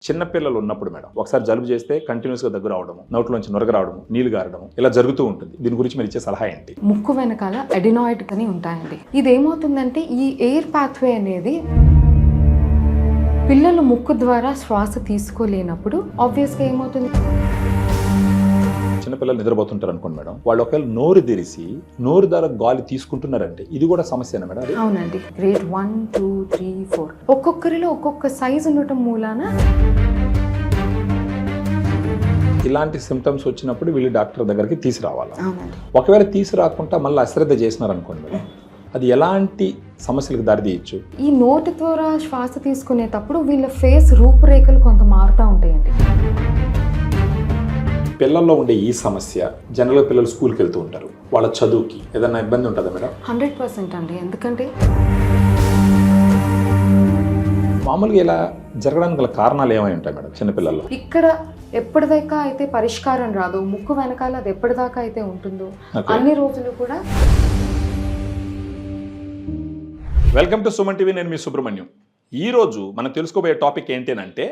చిన్నపిల్లలు ఉన్నప్పుడు మేడం ఒకసారి జలుబు చేస్తే కంటిన్యూస్ గా దగ్గు రావడము, నోట్లోంచి నొరగ రావడము, నీళ్లు గారడము ఇలా జరుగుతూ ఉంటుంది. దీని గురించి మీరు ఇచ్చే సలహా ఏంటి? ముక్కు వెనకాల అడినాయిడ్ అని ఉంటాయండి. ఇది ఏమవుతుందంటే ఈ ఎయిర్ పాత్వే అనేది పిల్లలు ముక్కు ద్వారా శ్వాస తీసుకోలేనప్పుడు ఆబ్వియస్గా ఏమవుతుంది, చిన్నపిల్లలు నిద్రపోతుంటారు అనుకోండి మేడం, వాళ్ళు ఒకవేళ నోరు తెరిసి నోరు ద్వారా గాలి తీసుకుంటున్నారంటే ఇది కూడా సమస్యనా మేడం? అవునండి. గ్రేడ్ 1, 2, 3, 4 ఒక్కొక్కరిలో ఒక్కొక్క సైజు ఉండటం మూలాన ఇలాంటి సిమ్టమ్స్ వచ్చినప్పుడు వీళ్ళు డాక్టర్ దగ్గరికి తీసుకురావాలి. అవునండి. ఒకవేళ తీసుకురాకుండా మళ్ళీ అశ్రద్ధ చేసినారు అనుకోండి మేడం, అది ఎలాంటి సమస్యలకు దారితీయచ్చు? ఈ నోటి ద్వారా శ్వాస తీసుకునేటప్పుడు వీళ్ళ ఫేస్ రూపురేఖలు కొంత మారుతూ ఉంటాయండి. పిల్లల్లో ఉండే ఈ సమస్య జనరల్గా పిల్లలు స్కూల్కి వెళ్తూ ఉంటారు, వాళ్ళ చదువుకి ఏదైనా ఇబ్బంది ఉంటుందా మేడం? 100% అండి. ఎందుకంటే మామూలుగా ఇలా జరగడానికి గల కారణాలు ఏమై ఉంటాయి మేడం చిన్నపిల్లల్లో? ఇక్కడ ఎప్పటిదాకా అయితే పరిష్కారం రాదు, ముక్కు వెనకాల అది ఎప్పటిదాకా అయితే ఉంటుందో అన్ని రోజులు కూడా. వెల్కమ్ టు సుమన్ టీవీ, నేను మీ సుబ్రహ్మణ్యం. ఈరోజు మనం తెలుసుకోబోయే టాపిక్ ఏంటంటే,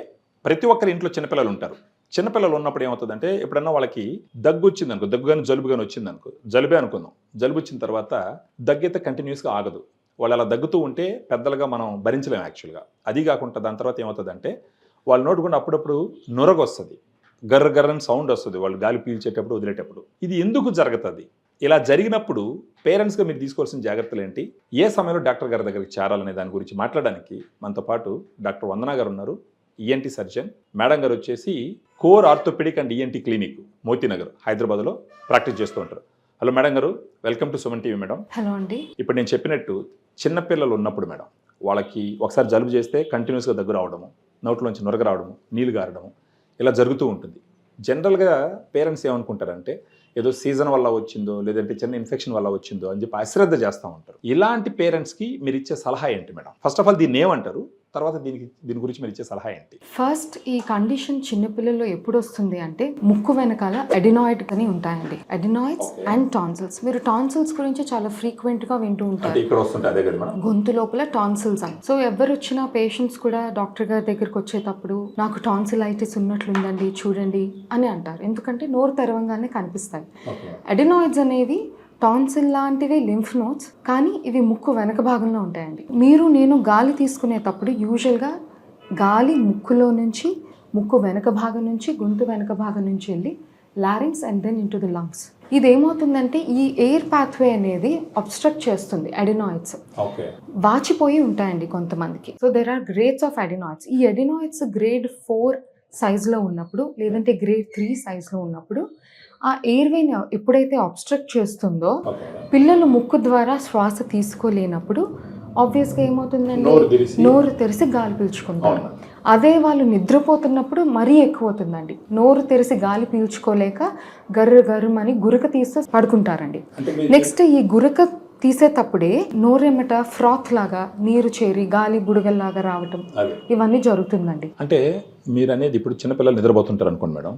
ప్రతి ఒక్కరి ఇంట్లో చిన్నపిల్లలు ఉంటారు. చిన్నపిల్లలు ఉన్నప్పుడు ఏమవుతుందంటే, ఎప్పుడన్నా వాళ్ళకి దగ్గు వచ్చింది అనుకో, దగ్గు కానీ జలుబు కానీ వచ్చింది అనుకో, జలుబే అనుకుందాం, జలుబు వచ్చిన తర్వాత దగ్గు అయితే కంటిన్యూస్గా ఆగదు. వాళ్ళు అలా దగ్గుతూ ఉంటే పెద్దలుగా మనం భరించలేము యాక్చువల్గా. అది కాకుండా దాని తర్వాత ఏమవుతుందంటే, వాళ్ళ నోటు కూడా అప్పుడప్పుడు నొరగ వస్తుంది, గర్ర గర్రని సౌండ్ వస్తుంది వాళ్ళు గాలి పీల్చేటప్పుడు వదిలేటప్పుడు. ఇది ఎందుకు జరుగుతుంది? ఇలా జరిగినప్పుడు పేరెంట్స్గా మీరు తీసుకోవాల్సిన జాగ్రత్తలు ఏంటి, ఏ సమయంలో డాక్టర్ గారి దగ్గరికి చేరాలనే దాని గురించి మాట్లాడడానికి మనతో పాటు డాక్టర్ వందన గారు ఉన్నారు, ఈఎన్టీ సర్జన్. మేడం గారు వచ్చేసి core orthopaedic and ENT clinic, Motinagar, హైదరాబాద్లో ప్రాక్టీస్ చేస్తూ ఉంటారు. హలో మేడం గారు, welcome to Suman TV. Madam hello అండి. ఇప్పుడు నేను చెప్పినట్టు చిన్నపిల్లలు ఉన్నప్పుడు మేడం వాళ్ళకి ఒకసారి జలుబు చేస్తే కంటిన్యూస్గా దగ్గు రావడము, నోట్లోంచి నొరగ రావడము, నీళ్లు గారడము ఇలా జరుగుతూ ఉంటుంది. జనరల్గా పేరెంట్స్ ఏమనుకుంటారంటే, ఏదో సీజన్ వల్ల వచ్చిందో లేదంటే చిన్న ఇన్ఫెక్షన్ వల్ల వచ్చిందో అని చెప్పి అశ్రద్ధ చేస్తూ ఉంటారు. ఇలాంటి పేరెంట్స్కి మీరు ఇచ్చే సలహా ఏంటి మేడం? ఫస్ట్ ఆఫ్ ఆల్ దీన్ని ఏమంటారు, తర్వాత దీని గురించి మీరు ఇచ్చే సలహా ఏంటి? ఫస్ట్, ఈ కండిషన్ చిన్నపిల్లల్లో ఎప్పుడు వస్తుంది అంటే, ముక్కు వెనకాల అడినాయిడ్ అని ఉంటాయండి. Adenoids and tonsils. మీరు టాన్సిల్స్ గురించి చాలా ఫ్రీక్వెంట్ గా వింటూ ఉంటారు. ఇక్కడ వస్తుంటే అదే కదా మేడం, గొంతు లోపల టాన్సిల్స్ అని. సో ఎవరు వచ్చిన పేషెంట్స్ కూడా డాక్టర్ గారి దగ్గరకు వచ్చేటప్పుడు నాకు టాన్సిలైటిస్ ఉన్నట్లుందండి చూడండి అని అంటారు. ఎందుకంటే నోరు తెరవంగానే కనిపిస్తాయి. అడినాయిడ్స్ అనేవి టాన్సిల్ లాంటివి లింఫ్ నోడ్స్, కానీ ఇవి ముక్కు వెనక భాగంలో ఉంటాయండి. నేను గాలి తీసుకునేటప్పుడు యూజువల్గా గాలి ముక్కులో నుంచి, ముక్కు వెనక భాగం నుంచి, గొంతు వెనక భాగం నుంచి వెళ్ళి larynx and then into the lungs. ఇది ఏమవుతుందంటే, ఈ ఎయిర్ పాత్వే అనేది అబ్స్ట్రక్ట్ చేస్తుంది అడినాయిడ్స్. వాచిపోయి ఉంటాయండి కొంతమందికి. So there are grades of adenoids. ఈ అడినాయిడ్స్ గ్రేడ్ 4 సైజులో ఉన్నప్పుడు, లేదంటే గ్రేడ్ 3 సైజులో ఉన్నప్పుడు ఆ ఎయిర్వేని ఎప్పుడైతే అబ్స్ట్రక్ట్ చేస్తుందో పిల్లలు ముక్కు ద్వారా శ్వాస తీసుకోలేనప్పుడు ఆబ్వియస్గా ఏమవుతుందండి, నోరు తెరిసి గాలి పీల్చుకుంటారు. అదే వాళ్ళు నిద్రపోతున్నప్పుడు మరీ ఎక్కువ అవుతుందండి. నోరు తెరిసి గాలి పీల్చుకోలేక గర్రమని గురక తీస్తూ పడుకుంటారండి. నెక్స్ట్, ఈ గురక తీసేటప్పుడే నోరేమట ఫ్రాత్ లాగా నీరు చేరి గాలి బుడగల్లాగా రావటం, ఇవన్నీ జరుగుతుందండి. అంటే మీరు అనేది ఇప్పుడు చిన్నపిల్లలు నిద్రపోతుంటారు అనుకోండి మేడం,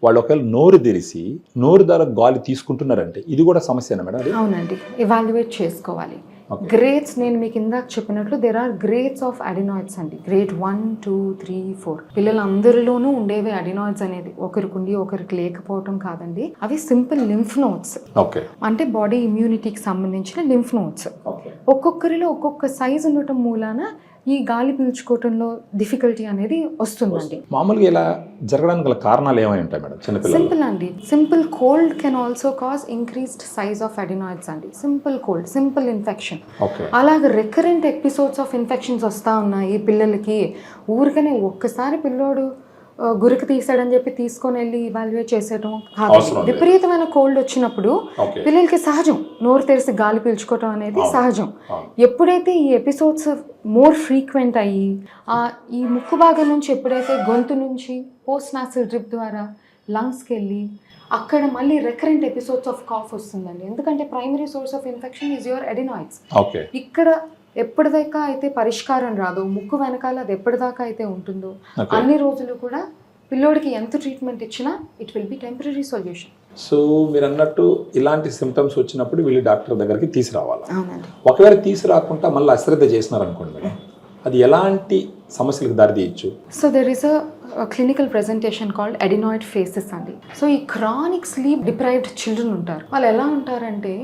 వాళ్ళు ఒకవేళ నోరు తెరిసి నోరు ద్వారా గాలి తీసుకుంటున్నారంటే ఇది కూడా సమస్యనా మేడం? అవునండి. ఎవాల్యుయేట్ చేసుకోవాలి. గ్రేడ్స్ నేను మీకు ఇందాక చెప్పినట్లు there are grades of adenoids అండి. గ్రేడ్ 1, 2, 3, 4 పిల్లలందరిలోనూ ఉండేవి అడినాయిడ్స్ అనేది. ఒకరికి ఉండి ఒకరికి లేకపోవటం కాదండి. అవి సింపుల్ లింఫ్ నోడ్స్, అంటే బాడీ ఇమ్యూనిటీకి సంబంధించిన లింఫ్ నోడ్స్. ఒక్కొక్కరిలో ఒక్కొక్క సైజు ఉండటం మూలాన ఈ గాలి పీల్చుకోవటంలో డిఫికల్టీ అనేది వస్తుందండి. మామూలుగా ఇలా జరగడానికి గల కారణాలు ఏమై ఉంటాయి మేడం చిన్నపిల్లలు? సింపుల్ అండి. Simple cold can also cause increased size of adenoids అండి. Simple cold, simple infection. అలాగే రికరెంట్ ఎపిసోడ్స్ ఆఫ్ ఇన్ఫెక్షన్స్ వస్తూ ఉన్నాయి పిల్లలకి. ఊరికనే ఒక్కసారి పిల్లోడు గురికి తీసాడని చెప్పి తీసుకొని వెళ్ళి ఇవాల్యుయేట్ చేసేయడం కాదు. విపరీతమైన కోల్డ్ వచ్చినప్పుడు పిల్లలకి సహజం నోరు తెరిసి గాలి పీల్చుకోవటం అనేది సహజం. ఎప్పుడైతే ఈ ఎపిసోడ్స్ మోర్ ఫ్రీక్వెంట్ అయ్యి ఈ ముక్కు భాగం నుంచి ఎప్పుడైతే గొంతు నుంచి పోస్ట్ నాసల్ డ్రిప్ ద్వారా లంగ్స్కి వెళ్ళి అక్కడ మళ్ళీ రికరెంట్ ఎపిసోడ్స్ ఆఫ్ కాఫ్ వస్తుందండి. ఎందుకంటే primary source of infection is your adenoids. ఇక్కడ ఎప్పటిదాకా అయితే పరిష్కారం రాదు, ముక్కు వెనకాల అది ఎప్పటిదాకా అయితే ఉంటుందో అన్ని రోజులు కూడా పిల్లోడికి ఎంత ట్రీట్మెంట్ ఇచ్చినా it will be temporary solution. So మీరు అన్నట్టు ఇలాంటి సిమ్టమ్స్ వచ్చినప్పుడు వీళ్ళు డాక్టర్ దగ్గరికి తీసుకురావాలి. ఒకవేళ తీసుకురాకుండా మళ్ళీ అశ్రద్ధ చేసినారు అనుకోండి మేడం, అది ఎలాంటి సమస్యలకు దారితీయచ్చు? So there is a clinical presentation called adenoid faces అండి. సో ఈ క్రానిక్ స్లీప్ డిప్రైవ్డ్ చిల్డ్రన్ ఉంటారు. వాళ్ళు ఎలా ఉంటారంటే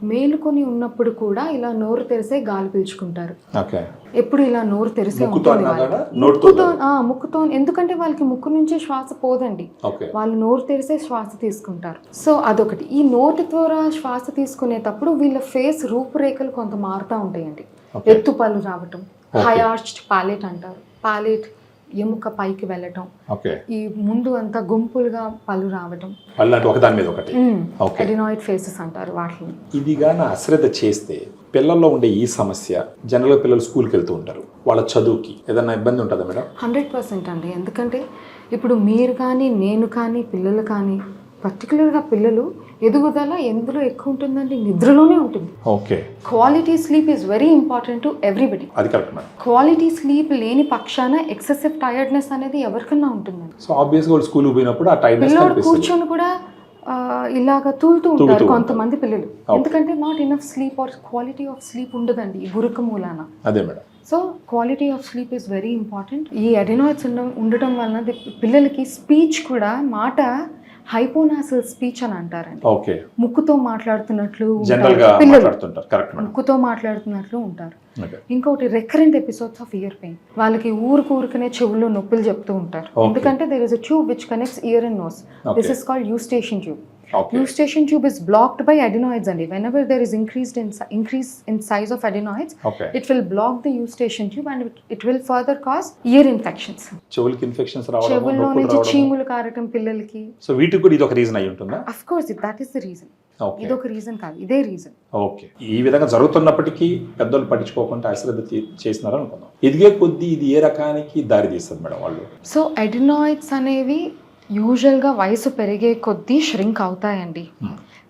మేలుకొని ఉన్నప్పుడు కూడా ఇలా నోరు తెరిసే గాలి పీల్చుకుంటారు. ఓకే. ఎప్పుడు ఇలా నోరు తెరిసే ముక్కుతో ఉంటుంది అన్నారా? ముక్కుతో ముక్కుతో, ఎందుకంటే వాళ్ళకి ముక్కు నుంచే శ్వాస పోదండి, ఓకే. వాళ్ళు నోరు తెరిసే శ్వాస తీసుకుంటారు. సో అదొకటి. ఈ నోటి ద్వారా శ్వాస తీసుకునేటప్పుడు వీళ్ళ ఫేస్ రూపురేఖలు కొంత మారుతూ ఉంటాయండి. ఎత్తు పళ్ళు రావటం, హై ఆర్చ్డ్ పాలెట్ అంటారు, పాలెట్ ఎముక పైకి వెళ్ళటం, ఓకే. ఈ ముందు అంతా గుంపులుగా పళ్ళు రావటం, పళ్ళు ఒకదాని మీద ఒకటి, ఓకే. అడినాయిడ్ ఫేసెస్ అంటారు వాటిని. ఇది గాన అశ్రద్ధ చేస్తే పిల్లల్లో ఉండే ఈ సమస్య, జనరల్గా పిల్లలు స్కూల్కి వెళ్తూ ఉంటారు, వాళ్ళ చదువుకి ఏదైనా ఇబ్బంది ఉంటుందా మేడం? 100% అండి. ఎందుకంటే ఇప్పుడు మీరు కానీ నేను కానీ పిల్లలు కానీ, పర్టికులర్గా పిల్లలు ఎదుగుదల ఎందులో ఎక్కువ ఉంటుందండి? నిద్రలోనే ఉంటుంది. Okay. Quality sleep is very important to everybody. అది కరెక్ట్ మేడం. క్వాలిటీ స్లీప్ లేని పక్షాన ఎక్సెసివ్ టైర్డ్నెస్ అనేది ఎవరికన్నా ఉంటుందండి. సో ఆబ్వియస్గా వాళ్ళు స్కూల్కి పోయినప్పుడు ఆ టైర్డ్నెస్ పిల్లలు కూర్చొని కూడా ఇలాగ తూలుతూ ఉంటారు కొంతమంది పిల్లలు. ఎందుకంటే not enough sleep are quality of sleep ఉండదండి ఈ గురుక మూలాన. అదే madam. So quality of sleep is very important. ఈ అడినాయిడ్స్ ఉండటం వలన పిల్లలకి స్పీచ్ కూడా, మాట హైపోనాసల్ స్పీచ్ అని అంటారండి. ఓకే. ముక్కుతో మాట్లాడుతున్నట్లు పిల్లలు ముక్కుతో మాట్లాడుతున్నట్లు ఉంటారు. ఇంకొకటి recurrent episodes of ear pain. వాళ్ళకి ఊరుకనే చెవుల్లో నొప్పులు చెప్తూ ఉంటారు. ఎందుకంటే there is a tube which connects ear and nose. This is called Eustachian tube. Eustachian tube is blocked by adenoids and whenever there is increase in size of adenoids, it will block the eustachian tube and it will further cause ear infections. చెవులకి infections రావడం, చెవుల్లో నుంచి చీములు కారటం పిల్లలకి. So వీటికి కూడా ఇది ఒక reason అయి ఉంటుందా? Of course, that is the reason. ఇది ఒక రీజన్ కాదు, ఇదే రీజన్. ఓకే. ఈ విధంగా జరుగుతున్నప్పటికీ పెద్దలు పట్టించుకోకుండా అశ్రద్ధ చేసినారు అనుకుందాం. ఎదిగే కొద్దీ ఇది ఏ రకానికి దారి తీస్తుంది మేడం వాళ్ళు? సో adenoids అనేవి యూజువల్గా వయసు పెరిగే కొద్దీ ష్రింక్ అవుతాయండి.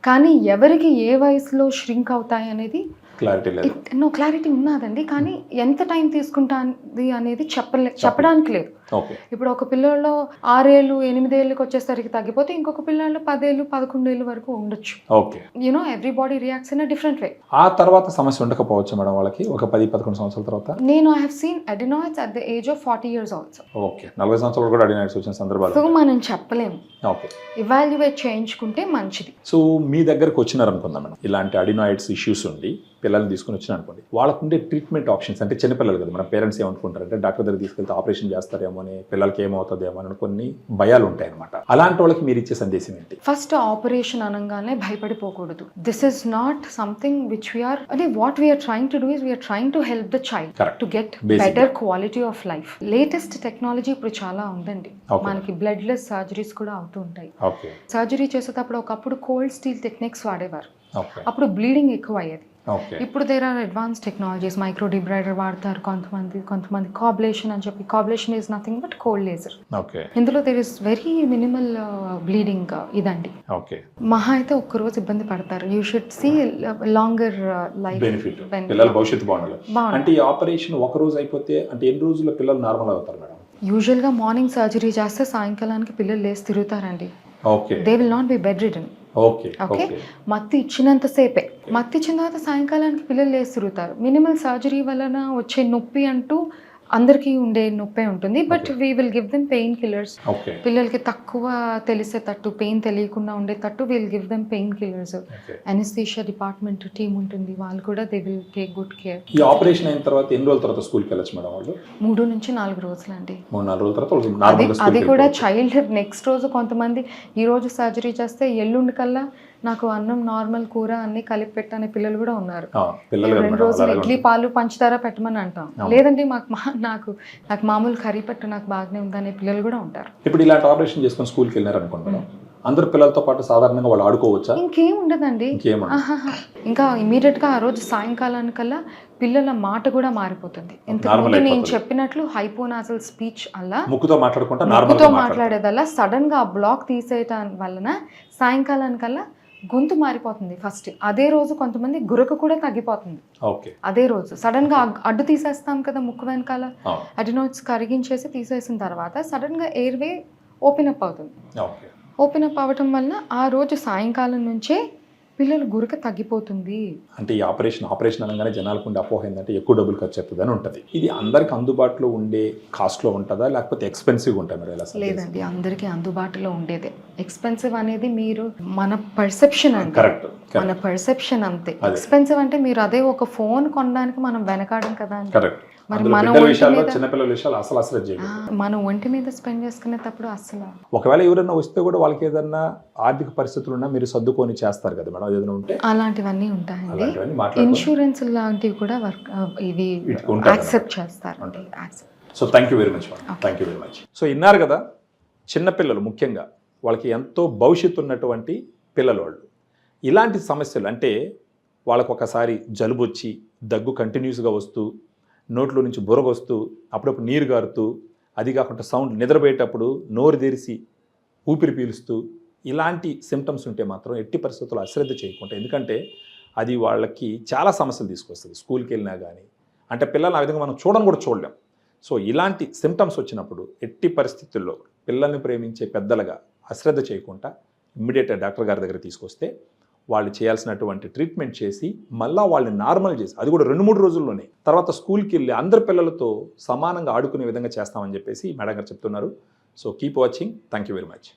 కానీ ఎవరికి ఏ వయసులో ష్రింక్ అవుతాయి అనేది క్లారిటీ లేదు. క్లారిటీ ఉన్నదండి, కానీ ఎంత టైం తీసుకుంటుంది అనేది చెప్పడానికి లేదు. ఇప్పుడు ఒక పిల్లల్లో 6 ఏళ్ళు 8 ఏళ్ళకి వచ్చేసరికి తగ్గిపోతే ఇంకొక పిల్లల్లో 10 ఏళ్ళు 11 ఏళ్ళు వరకు ఉండొచ్చు. You know every body reacts in a different way. ఆ తర్వాత సమస్య ఉండకపోవచ్చు మేడం వాళ్ళకి ఒక 10-11 సంవత్సరాల తర్వాత. నేను I have seen adenoids at the age of 40 years also. Okay. 40 సంవత్సరాలు కూడా అడినాయిడ్స్ వచ్చిన సందర్భాలు. సో మనం చెప్పలేము. ఓకే. ఇవాల్యుయేట్ చేయించుకుంటే మంచిది. సో మీ దగ్గరకు వచ్చినారు అనుకుందాం మేడం, ఇలాంటి అడినాయిడ్స్ ఇష్యూస్ ఉండి పిల్లల్ని తీసుకుని వచ్చిన అనుకోండి, వాళ్ళకు ఉండే ట్రీట్మెంట్ ఆప్షన్స్, అంటే చిన్నపిల్లలు కదా, మన పేరెంట్స్ ఏమనుకుంటారంటే డాక్టర్ దగ్గర తీసుకెళ్తే ఆపరేషన్ చేస్తారేమో అని, పిల్లలకి ఏమవుతుందేమో అని కొన్ని భయాలు ఉంటాయి అనమాట. అలాంటి వాళ్ళకి మీరు ఇచ్చే సందేశం ఏంటి? ఫస్ట్, ఆపరేషన్ అనగానే భయపడిపోకూడదు. This is not something which we are, అంటే what we are trying to do is we are trying to help the child to get better quality of life. Latest technology ఇప్పుడు చాలా ఉందండి. మనకి బ్లడ్ లెస్ సర్జరీస్ కూడా అవుతూ ఉంటాయి. సర్జరీ చేసేటప్పుడు ఒకప్పుడు కోల్డ్ స్టీల్ టెక్నిక్స్ వాడేవారు, అప్పుడు బ్లీడింగ్ ఎక్కువ అయ్యేది. ఇప్పుడు there are advance technologies, micro debrider వాడతారు కొంతమంది కాబ్లేషన్ అని చెప్పి. Coblation is nothing but cold laser. ఇందులో there is very minimal bleeding ఇదండి. మహా అయితే ఒక్కరోజు ఇబ్బంది పడతారు. You should see longer life benefit. పిల్లల భవిష్యత్తు బాగుండాలి. అంటే ఈ ఆపరేషన్ ఒక రోజు అయిపోతే అంటే ఎన్ని రోజుల్లో పిల్లలు నార్మల్ అవుతారు మేడం? యూజువల్గా మార్నింగ్ సర్జరీ చేస్తే సాయంకాలానికి పిల్లలు లేచి తిరుగుతారండి. They will not be bedridden. Okay. మత్తి ఇచ్చినంతసేపే, మత్తి ఇచ్చిన తర్వాత సాయంకాలానికి పిల్లలు లేసి తిరుగుతారు. మినిమల్ సర్జరీ వలన వచ్చే నొప్పి అంటూ అందరికీ ఉండే నొప్పే ఉంటుంది, but we will give them pain killers. పిల్లలకి తక్కువ తెలిసేటట్టు, పెయిన్ తెలియకుండా ఉండేటట్టు will give them pain killers. Anaesthesia department team ఉంటుంది, వాళ్ళు కూడా they will take good care. ఈ ఆపరేషన్ అయిన తర్వాత ఎన్ని రోజుల తర్వాత స్కూల్కి వెళ్ళొచ్చు మేడం వాళ్ళు? 3 నుంచి 4 రోజులండి. 3-4 రోజుల తర్వాత అది కూడా చైల్డ్ నెక్స్ట్ రోజు. కొంతమంది ఈ రోజు సర్జరీ చేస్తే ఎల్లుండి కల్లా నాకు అన్నం నార్మల్ కూర అన్ని కలిపి పెట్టనే పిల్లలు కూడా ఉన్నారు. 2 రోజులు ఇడ్లీ పాలు పంచదార పెట్టమని అంటాం, లేదంటే నాకు మామూలు కర్రీ పెట్టు, నాకు బాగానే ఉందనే పిల్లలు కూడా ఉంటారు. ఇప్పుడు ఇలాంటి ఆపరేషన్ చేసుకొని స్కూల్కి వెళ్ళారు అనుకుంటున్నాం, అందరు పిల్లలతో పాటు సాధారణంగా వాళ్ళు ఆడుకోవచ్చా? ఇంకేం ఉండదండి. ఇంకా ఇమీడియట్ గా ఆ రోజు సాయంకాలానికల్లా పిల్లల మాట కూడా మారిపోతుంది. ఇంతకుముందు నేను చెప్పినట్లు హైపోనాసల్ స్పీచ్ అలా ముక్కుతో మాట్లాడేదల్లా సడన్ గా ఆ బ్లాక్ తీసేయటం వలన సాయంకాలానికల్లా గొంతు మారిపోతుంది. ఫస్ట్ అదే రోజు కొంతమంది గురక కూడా తగ్గిపోతుంది. అదే రోజు సడన్ గా అడ్డు తీసేస్తాం కదా ముక్కు వెనకాల, అడినాయిడ్స్ కరిగించేసి తీసేసిన తర్వాత సడన్ గా ఎయిర్ వే ఓపెన్ అప్ అవుతుంది. ఓపెన్ అప్ అవ్వటం వలన ఆ రోజు సాయంకాలం నుంచే పిల్లలు గురక తగ్గిపోతుంది. అంటే ఈ ఆపరేషన్ అనగానే జనాలకు ఉండే అపోహ ఏంటంటే ఎక్కువ డబ్బులు ఖర్చు అవుతుంది అని ఉంటుంది. ఇది అందరికి అందుబాటులో ఉండే కాస్ట్లో ఉంటుందా లేకపోతే ఎక్స్పెన్సివ్గా ఉంటుంది మరి ఎలా? లేదండి, అందరికీ అందుబాటులో ఉండేదే. ఎక్స్పెన్సివ్ అనేది మీరు మన పర్సెప్షన్ అంటే కరెక్ట్, మన పర్సెప్షన్ అంతే. ఎక్స్పెన్సివ్ అంటే మీరు అదే ఒక ఫోన్ కొనడానికి మనం వెనకాడం కదా అండి. కరెక్ట్. మరి అందులో మన బిడ్డల ఒంటి విషయాల్లో మీద చిన్నపిల్లల విషయాలు అసలు చేయలేదు. మన ఒంటి మీద స్పెండ్ చేసుకునేటప్పుడు అసలు ఒకవేళ ఎవరైనా వస్తే కూడా వాళ్ళకి ఏదన్నా ఆర్థిక పరిస్థితులు ఉన్నా మీరు సర్దుకొని చేస్తారు కదా మేడం, ఏదైనా ఉంటే అలాంటివన్నీ ఉంటాయండి. అలాంటివన్నీ మాట్లాడుకోండి. ఇన్సూరెన్స్ లాంటివి కూడా వర్క్ ఇవి వీటికి ఉంటాయి యాక్సెప్ట్ చేస్తారు. So thank you very much madam, thank you very much. So విన్నారు కదా, చిన్నపిల్లలు ముఖ్యంగా వాళ్ళకి ఎంతో భవిష్యత్తు ఉన్నటువంటి పిల్లలు వాళ్ళు. ఇలాంటి సమస్యలు అంటే వాళ్ళకు ఒకసారి జలుబు వచ్చి దగ్గు కంటిన్యూస్గా వస్తూ నోట్లో నుంచి బురగొస్తూ అప్పుడప్పుడు నీరు గారుతూ, అది కాకుండా సౌండ్ నిద్రపోయేటప్పుడు నోరు తెరిచి ఊపిరి పీలుస్తూ ఇలాంటి సిమ్టమ్స్ ఉంటే మాత్రం ఎట్టి పరిస్థితుల్లో అశ్రద్ధ చేయకుండా, ఎందుకంటే అది వాళ్ళకి చాలా సమస్యలు తీసుకొస్తుంది. స్కూల్కి వెళ్ళినా కానీ అంటే పిల్లల్ని ఆ విధంగా మనం కూడా చూడలేం. సో ఇలాంటి సిమ్టమ్స్ వచ్చినప్పుడు ఎట్టి పరిస్థితుల్లో పిల్లల్ని ప్రేమించే పెద్దలుగా అశ్రద్ధ చేయకుండా ఇమ్మీడియట్గా డాక్టర్ గారి దగ్గర తీసుకొస్తే వాళ్ళు చేయాల్సినటువంటి ట్రీట్మెంట్ చేసి మళ్ళీ వాళ్ళని నార్మల్ చేసి, అది కూడా 2-3 రోజుల్లోనే తర్వాత స్కూల్కి వెళ్ళి అందరి పిల్లలతో సమానంగా ఆడుకునే విధంగా చేస్తామని చెప్పేసి మేడం గారు చెప్తున్నారు. So keep watching. Thank you very much.